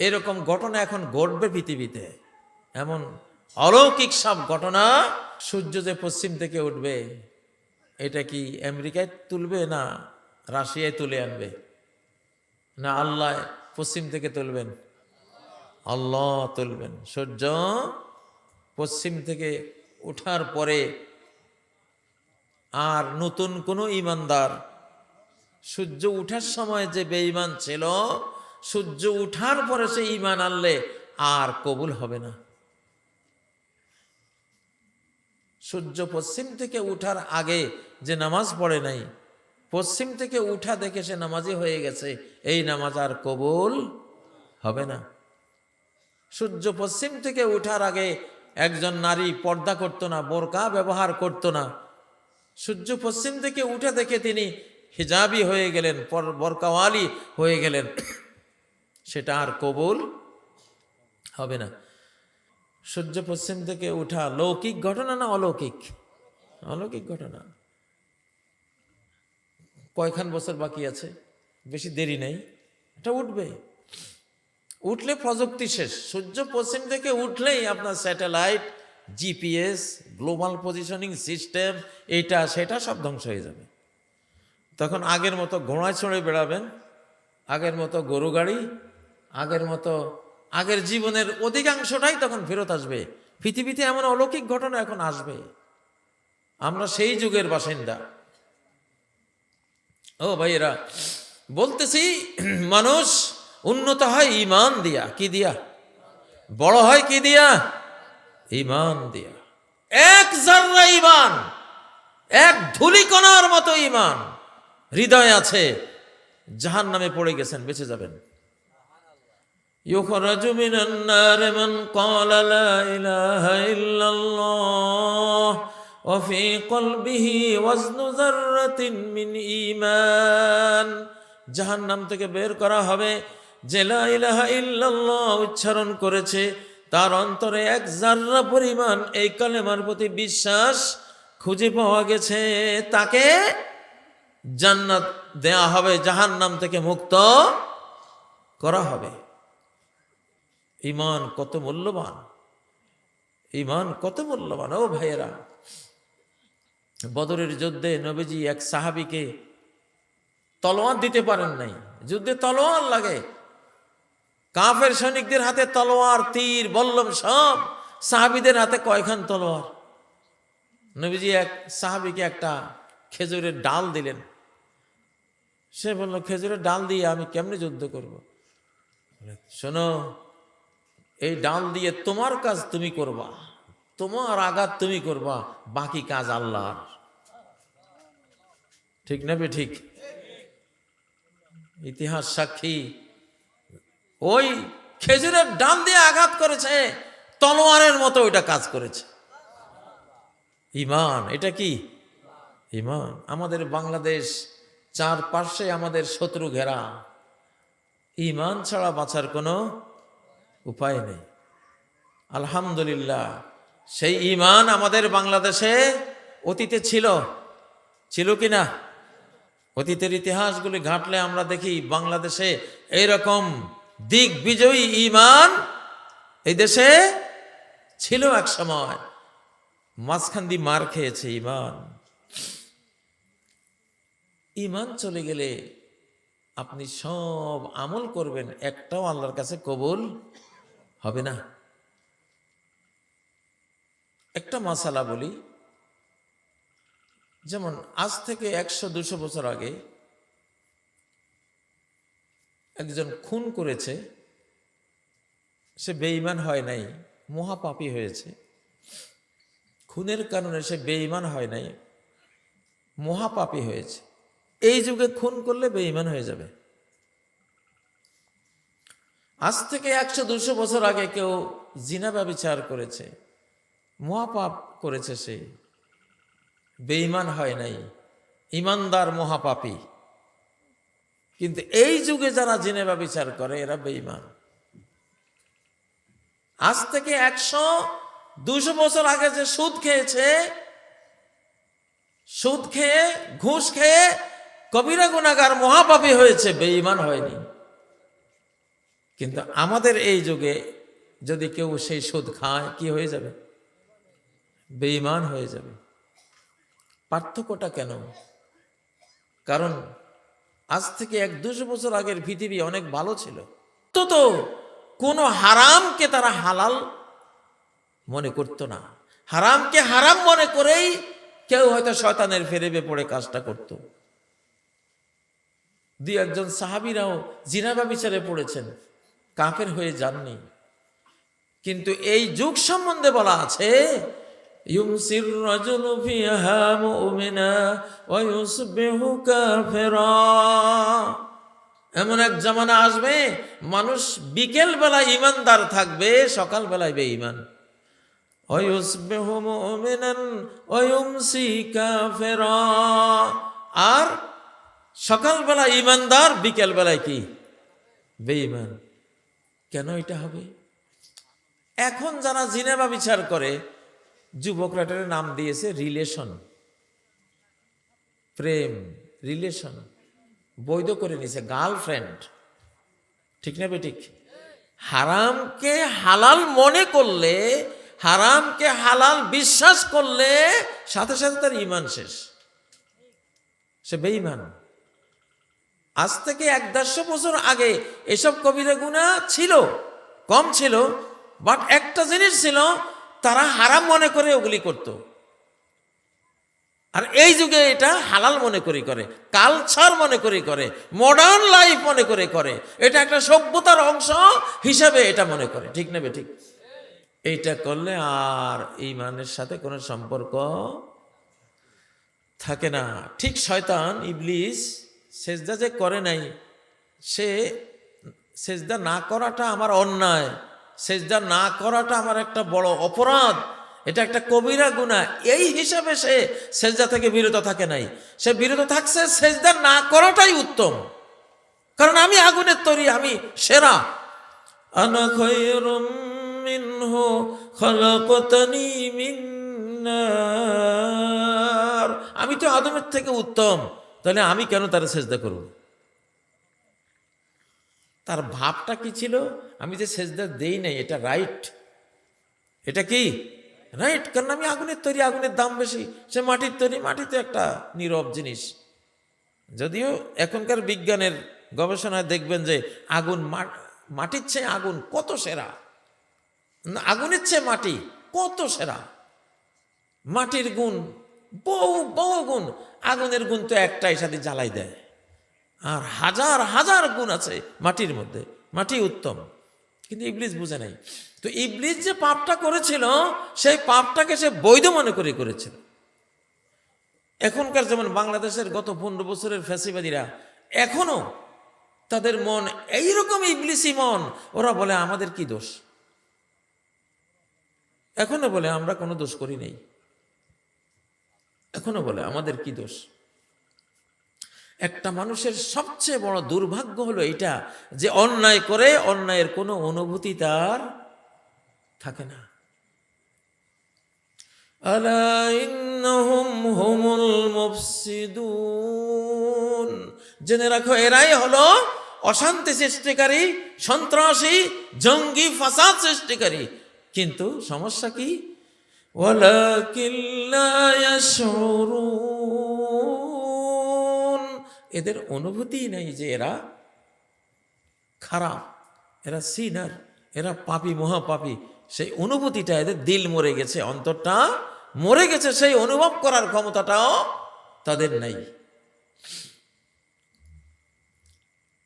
এরকম ঘটনা এখন ঘটবে পৃথিবীতে, এমন অলৌকিক সব ঘটনা। সূর্য যে পশ্চিম থেকে উঠবে, এটা কি আমেরিকায় তুলবে, না রাশিয়ায় তুলে আনবে, না আল্লাহ পশ্চিম থেকে তুলবেন? আল্লাহ তুলবেন। সূর্য পশ্চিম থেকে ওঠার পরে আর নতুন কোনো ইমানদার, সূর্য উঠার সময় যে বেঈমান ছিল, সূর্য উঠার পরে সে ঈমান আনলে আর কবুল হবে না। সূর্য পশ্চিম থেকে উঠার আগে যে নামাজ পড়ে নাই, পশ্চিম থেকে উঠা দেখে সে নামাজি হয়ে গেছে, এই নামাজ আর কবুল হবে না। সূর্য পশ্চিম থেকে উঠার আগে একজন নারী পর্দা করত না, বোরকা ব্যবহার করত না। সূর্য পশ্চিম থেকে উঠে দেখে তিনি হিজাবি হয়ে গেলেন, বোরকাওয়ালি হয়ে গেলেন, সেটা আর কবুল হবে না। সূর্য পশ্চিম থেকে উঠা লৌকিক ঘটনা না অলৌকিক? অলৌকিক ঘটনা। কয়খান বছর বাকি আছে, বেশি দেরি নেই, এটা উঠবে। উঠলে প্রযুক্তি শেষ। সূর্য পশ্চিম থেকে উঠলেই আপনার satellite, GPS, global positioning system, এটা সেটা সব ধ্বংস হয়ে যাবে। তখন আগের মতো ঘোড়ায় চড়ে বেড়াবেন, আগের মতো গরু গাড়ি, আগের জীবনের অধিকাংশটাই তখন ফেরত আসবে। পৃথিবীতে এমন অলৌকিক ঘটনা এখন আসবে, আমরা সেই যুগের বাসিন্দা। ও ভাইয়েরা, বলতেছি মানুষ উন্নত হয় ঈমান দিয়া। কি দিয়া? বড় হয় কি দিয়া? ঈমান দিয়া। এক জাররা ঈমান, এক ধূলিকণার মতো ঈমান হৃদয়ে আছে, জাহান্নামে পড়ে গেছেন, বেঁচে যাবেন। ইউখরাজু মিনান নার মান ক্বালা লা ইলাহা ইল্লাল্লাহ ওয়া ফি কলবিহি ওয়াজনু যাররাতিন মিন ঈমান। জাহান্নাম থেকে বের করা হবে যে লা ইলাহা ইল্লাল্লাহ উচ্চারণ করেছে, তার অন্তরে এক জাররা পরিমাণ এই কালেমার প্রতি বিশ্বাস খুঁজে পাওয়া গেছে, তাকে জান্নাত দেয়া হবে, জাহান্নাম থেকে মুক্ত করা হবে। ঈমান কত মূল্যবান, ঈমান কত মূল্যবান। ও ভাইয়েরা, বদরের যুদ্ধে নবীজি এক সাহাবীকে তলোয়ার দিতে পারেন নাই। যুদ্ধে তলোয়ার লাগে, কাফের সৈনিকদের হাতে তলোয়ার, তীর, বল্লম সব, সাহাবীদের হাতে কয়খান তলোয়ার। নবীজি এক সাহাবীকে একটা খেজুরের ডাল দিলেন। সে বলল, খেজুরের ডাল দিয়ে আমি কেমনে যুদ্ধ করব? শোনো, এই ডাল দিয়ে তোমার কাজ তুমি করবা, তোমার আঘাত তুমি করবা, বাকি কাজ আল্লাহর। ঠিক না বে ঠিক? ইতিহাস সাক্ষী, ওই খেজুরের ডাল দিয়ে আঘাত করেছে, তলোয়ারের মতো ওইটা কাজ করেছে। ঈমান, এটা কি ঈমান? আমাদের বাংলাদেশ চারপাশে আমাদের শত্রু ঘেরা, ঈমান ছাড়া বাঁচার কোনো উপায় নেই। আলহামদুলিল্লাহ, সেই ঈমান আমাদের বাংলাদেশে অতীতে ছিল, ছিল কিনা? অতীতের ইতিহাসগুলি ঘাঁটলে আমরা দেখি বাংলাদেশে এইরকম দিগ্বিজয়ী ঈমান এই দেশে ছিল এক সময়, মাঝখান দিয়ে মার খেয়েছে ঈমান। ঈমান চলে গেলে আপনি সব আমল করবেন, একটাও আল্লাহর কাছে কবুল হবে না। একটা মাসালা বলি, যেমন আজ থেকে 100-200 বছর আগে একজন খুন করেছে, সে বেঈমান হয় নাই, মহাপাপী হয়েছে। খুনের কারণে সে বেঈমান হয় নাই, মহাপাপী হয়েছে। এই যুগে খুন করলে বেঈমান হয়ে যাবে। আজ থেকে 100-200 বছর আগে কেউ জিনা ব্যভিচার করেছে, মহাপাপ করেছে, সে বেঈমান হয় নাই, ইমানদার মহাপাপী। কিন্তু এই যুগে যারা জিনা ব্যভিচার করে এরা বেঈমান। আজ থেকে 100-200 বছর আগে যে সুদ খেয়েছে, সুদ খেয়ে, ঘুষ খেয়ে কবিরা গুনাহগার মহাপাপী হয়েছে, বেঈমান হয়নি। কিন্তু আমাদের এই যুগে যদি কেউ সেই সুদ খায় কি হয়ে যাবে? বেঈমান হয়ে যাবে। পার্থক্যটা কেন? কারণ আজ থেকে 100-200 বছর আগের পৃথিবী অনেক ভালো ছিল। তো কোনো হারামকে তারা হালাল মনে করত না। হারামকে হারাম মনে করেই কেউ হয়তো শয়তানের ফেরেবে পড়ে কাজটা করত। 2-1 সাহাবীরাও জিনা ব্যভিচারে পড়েছেন, কাফের হয়ে যাননি। কিন্তু এই যুগ সম্বন্ধে বলা আছে ইউমসির রাজুলু ফিহা মুমিনা ওয়া ইউসবিহু কাফিরা। এমন এক জামানা আসবে মানুষ বিকেল বেলায় ইমানদার থাকবে, সকাল বেলায় বেঈমান। ওয়া ইউসবিহু মুমিনান ওয়া ইউমসি কাফিরা। আর সকাল বেলা ইমানদার, বিকেল বেলায় কি? বেঈমান। কেন এটা হবে? এখন যারা জিনা ব্যভিচার করে যুবকরা এটার নাম দিয়েছে রিলেশন, প্রেম, রিলেশন, বৈধ করে নিয়েছে, গার্লফ্রেন্ড। ঠিক না বেঠিক? হারামকে হালাল মনে করলে, হারামকে হালাল বিশ্বাস করলে সাথে সাথে তার ঈমান শেষ, সে বেঈমান। আজ থেকে 100-150 বছর আগে এসব কবিরা গুনাহ ছিল, কম ছিল, বাট একটা জিনিস ছিল, তারা হারাম মনে করে ওগুলি করত। আর এই যুগে এটা হালাল মনে করে, কালচার মনে করে, মডার্ন লাইফ মনে করে, এটা একটা সভ্যতার অংশ হিসাবে এটা মনে করে। ঠিক না বেঠিক? এইটা করলে আর ঈমানের সাথে কোনো সম্পর্ক থাকে না। ঠিক শয়তান ইবলিস সেজদা যে করে নাই, সে সেজদা না করাটা আমার অন্যায়, সেজদা না করাটা আমার একটা বড় অপরাধ, এটা একটা কবিরা গুনাহ, এই হিসাবে সে সেজদা থেকে বিরত থাকে নাই। সে বিরত থাকছে, সেজদা না করাটাই উত্তম। কারণ আমি আগুনের তৈরি, আমি সেরা। আনা খায়রুম মিনহু খালাকতানি মিন নার। আমি তো আদমের থেকে উত্তম, তাহলে আমি কেন তার সেজদা করব? তার ভাবটা কি ছিল? আমি যে সেজদা দেই নাই এটা রাইট, এটা কি রাইট, কারণ আমি আগুনের তৈরি, আগুনের দাম বেশি। সে মাটির তৈরি, মাটি তো একটা নীরব জিনিস। যদিও এখনকার বিজ্ঞানের গবেষণায় দেখবেন যে আগুন, মাটির চেয়ে আগুন কত সেরা, আগুনের চেয়ে মাটি কত সেরা। মাটির গুণ বহু বহু গুণ, আগুনের গুণ তো একটাই, সাথে জ্বালাই দেয়। আর হাজার হাজার গুণ আছে মাটির মধ্যে, মাটি উত্তম। কিন্তু ইবলিস বুঝে নাই। তো ইবলিস যে পাপটা করেছিল, সেই পাপটাকে সে বৈধ মনে করে করেছিল। এখনকার যেমন বাংলাদেশের গত 15 বছরের ফ্যাসিবাদীরা এখনো তাদের মন এইরকম ইবলিসি মন। ওরা বলে আমাদের কি দোষ, এখনো বলে আমরা কোনো দোষ করি নাই, এখনো বলে আমাদের কি দোষ। একটা মানুষের সবচেয়ে বড় দুর্ভাগ্য হলো এটা, যে অন্যায় করে অন্যায়ের কোনো অনুভূতি তার থাকে না। আলা ইন্নাহুম হুমুল মুফসিদুন। জেনে রাখো, এরাই হলো অশান্তি সৃষ্টিকারী, সন্ত্রাসী, জঙ্গি, ফাসাদ সৃষ্টিকারী। কিন্তু সমস্যা কি? ওয়ালাকিন লা ইয়াশউরুন। এদের অনুভূতি নাই যে এরা খারাপ, এরা সিনার, এরা পাপী, মহাপাপী। সেই অনুভূতিটা এদের দিল মরে গেছে, অন্তরটা মরে গেছে, সেই অনুভব করার ক্ষমতাটাও তাদের নাই।